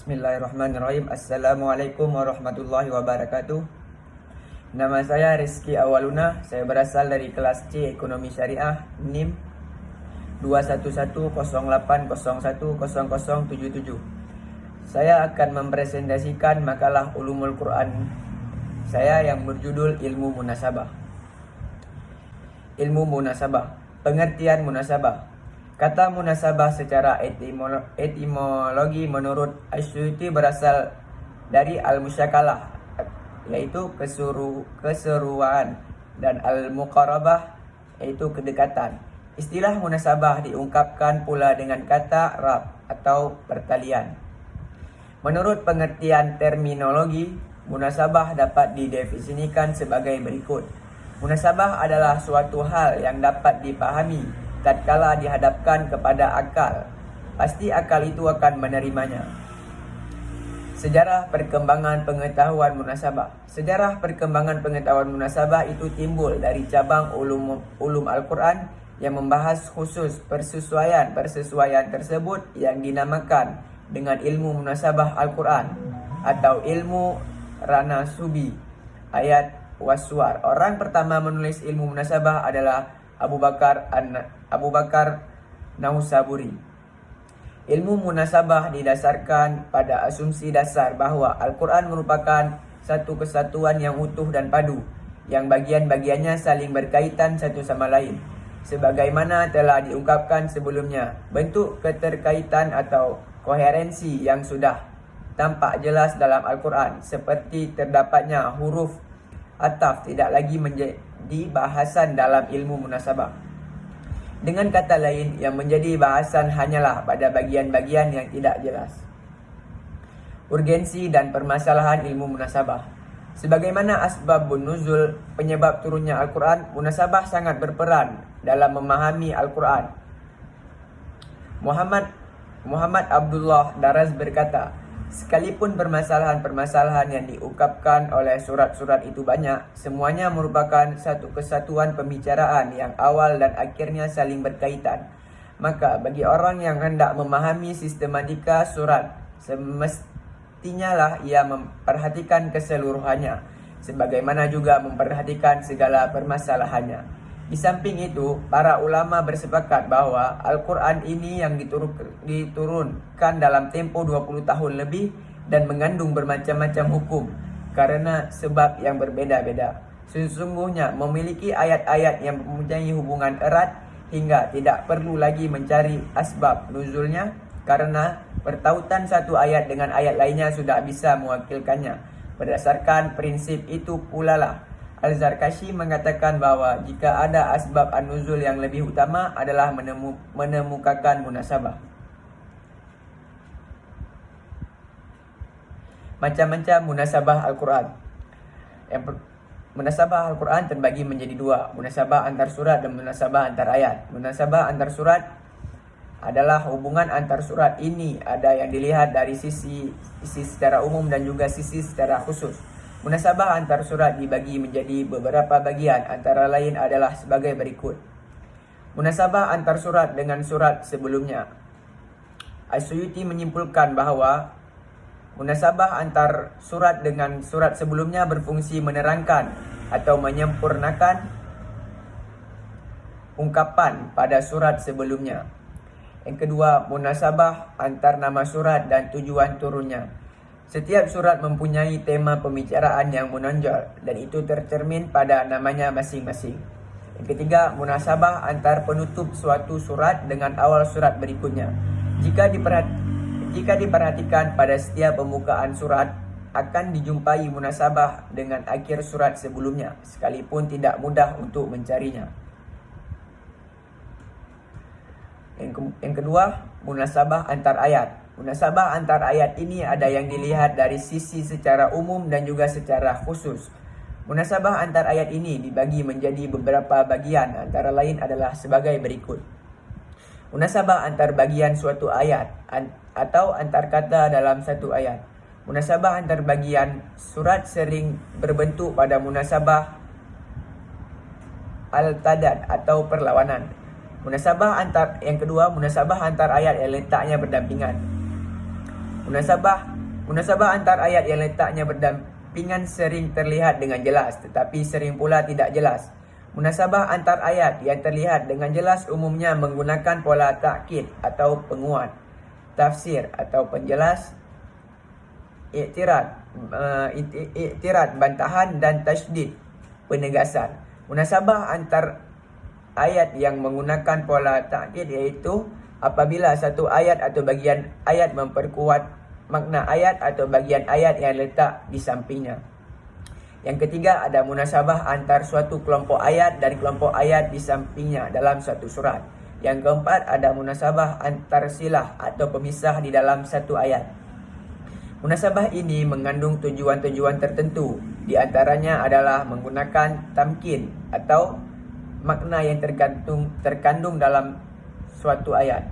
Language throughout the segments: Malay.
Bismillahirrahmanirrahim. Assalamualaikum warahmatullahi wabarakatuh. Nama saya Rizky Awaluna. Saya berasal dari kelas C Ekonomi Syariah NIM 21108010077. Saya akan mempresentasikan makalah Ulumul Quran saya yang berjudul Ilmu Munasabah. Ilmu Munasabah. Pengertian munasabah. Kata munasabah secara etimologi menurut Asyuyuti berasal dari al-musyakalah, yaitu keseruan, dan al-muqarabah, yaitu kedekatan. Istilah munasabah diungkapkan pula dengan kata rab atau pertalian. Menurut pengertian terminologi, munasabah dapat didefinisikan sebagai berikut. Munasabah adalah suatu hal yang dapat dipahami tatkala dihadapkan kepada akal, pasti akal itu akan menerimanya. Sejarah perkembangan pengetahuan munasabah. Sejarah perkembangan pengetahuan munasabah itu timbul dari cabang ulum Al-Quran yang membahas khusus persesuaian tersebut yang dinamakan dengan ilmu munasabah Al-Quran atau ilmu ranasubi ayat waswar. Orang pertama menulis ilmu munasabah adalah Abu Bakar Nausaburi. Ilmu munasabah didasarkan pada asumsi dasar bahwa Al-Quran merupakan satu kesatuan yang utuh dan padu, yang bagian-bagiannya saling berkaitan satu sama lain. Sebagaimana telah diungkapkan sebelumnya, bentuk keterkaitan atau koherensi yang sudah tampak jelas dalam Al-Quran, seperti terdapatnya huruf ataf, tidak lagi menjadi bahasan dalam ilmu munasabah. Dengan kata lain, yang menjadi bahasan hanyalah pada bagian-bagian yang tidak jelas. Urgensi dan permasalahan ilmu munasabah. Sebagaimana asbabun nuzul, penyebab turunnya Al-Quran, munasabah sangat berperan dalam memahami Al-Quran. Muhammad Abdullah Daraz berkata, sekalipun permasalahan-permasalahan yang diungkapkan oleh surat-surat itu banyak, semuanya merupakan satu kesatuan pembicaraan yang awal dan akhirnya saling berkaitan. Maka bagi orang yang hendak memahami sistematika surat, semestinya lah ia memperhatikan keseluruhannya, sebagaimana juga memperhatikan segala permasalahannya. Di samping itu, para ulama bersepakat bahwa Al-Quran ini yang diturunkan dalam tempo 20 tahun lebih dan mengandung bermacam-macam hukum karena sebab yang berbeda-beda. Sesungguhnya memiliki ayat-ayat yang mempunyai hubungan erat hingga tidak perlu lagi mencari asbab nuzulnya, karena pertautan satu ayat dengan ayat lainnya sudah bisa mewakilkannya. Berdasarkan prinsip itu pula lah Al-Zarkashi mengatakan bahwa jika ada asbab an-nuzul yang lebih utama adalah menemukakan munasabah. Macam-macam munasabah Al-Quran. Munasabah Al-Quran terbagi menjadi dua, munasabah antar surat dan munasabah antar ayat. Munasabah antar surat adalah hubungan antar surat. Ini ada yang dilihat dari sisi secara umum dan juga sisi secara khusus. Munasabah antar surat dibagi menjadi beberapa bagian, antara lain adalah sebagai berikut. Munasabah antar surat dengan surat sebelumnya. Asyuyuti menyimpulkan bahwa munasabah antar surat dengan surat sebelumnya berfungsi menerangkan atau menyempurnakan ungkapan pada surat sebelumnya. Yang kedua, munasabah antar nama surat dan tujuan turunnya. Setiap surat mempunyai tema pembicaraan yang menonjol dan itu tercermin pada namanya masing-masing. Yang ketiga, munasabah antar penutup suatu surat dengan awal surat berikutnya. Jika diperhatikan pada setiap pembukaan surat, akan dijumpai munasabah dengan akhir surat sebelumnya, sekalipun tidak mudah untuk mencarinya. Yang kedua, munasabah antar ayat. Munasabah antar ayat ini ada yang dilihat dari sisi secara umum dan juga secara khusus. Munasabah antar ayat ini dibagi menjadi beberapa bagian, antara lain adalah sebagai berikut. Munasabah antar bagian suatu ayat atau antar kata dalam satu ayat. Munasabah antar bagian surat sering berbentuk pada munasabah al-tadad atau perlawanan. Yang kedua, munasabah antar ayat yang letaknya berdampingan. Munasabah antar ayat yang letaknya berdampingan sering terlihat dengan jelas, tetapi sering pula tidak jelas. Munasabah antar ayat yang terlihat dengan jelas umumnya menggunakan pola takkid atau penguat, tafsir atau penjelas, i'tirad bantahan, dan tasydid penegasan. Munasabah antar ayat yang menggunakan pola takkid iaitu apabila satu ayat atau bagian ayat memperkuat makna ayat atau bagian ayat yang letak di sampingnya. Yang ketiga, ada munasabah antar suatu kelompok ayat dan kelompok ayat di sampingnya dalam suatu surat. Yang keempat, ada munasabah antar silah atau pemisah di dalam satu ayat. Munasabah ini mengandung tujuan-tujuan tertentu. Di antaranya adalah menggunakan tamkin atau makna yang terkandung dalam suatu ayat.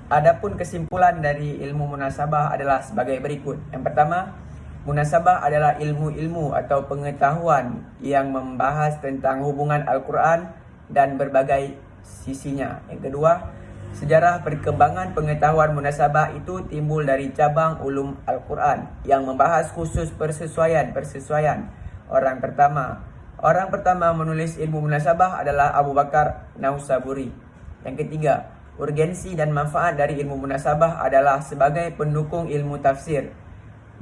Adapun kesimpulan dari ilmu munasabah adalah sebagai berikut. Yang pertama, munasabah adalah ilmu-ilmu atau pengetahuan yang membahas tentang hubungan Al-Quran dan berbagai sisinya. Yang kedua, sejarah perkembangan pengetahuan munasabah itu timbul dari cabang ulum Al-Quran yang membahas khusus persesuaian orang pertama. Orang pertama menulis ilmu munasabah adalah Abu Bakar Nausaburi. Yang ketiga, urgensi dan manfaat dari ilmu munasabah adalah sebagai pendukung ilmu tafsir,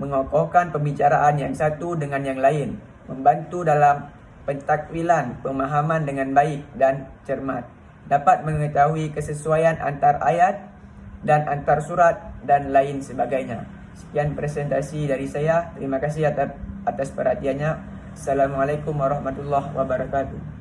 mengokohkan pembicaraan yang satu dengan yang lain, membantu dalam pentakwilan pemahaman dengan baik dan cermat, dapat mengetahui kesesuaian antar ayat dan antar surat dan lain sebagainya. Sekian presentasi dari saya. Terima kasih atas perhatiannya. Assalamualaikum warahmatullahi wabarakatuh.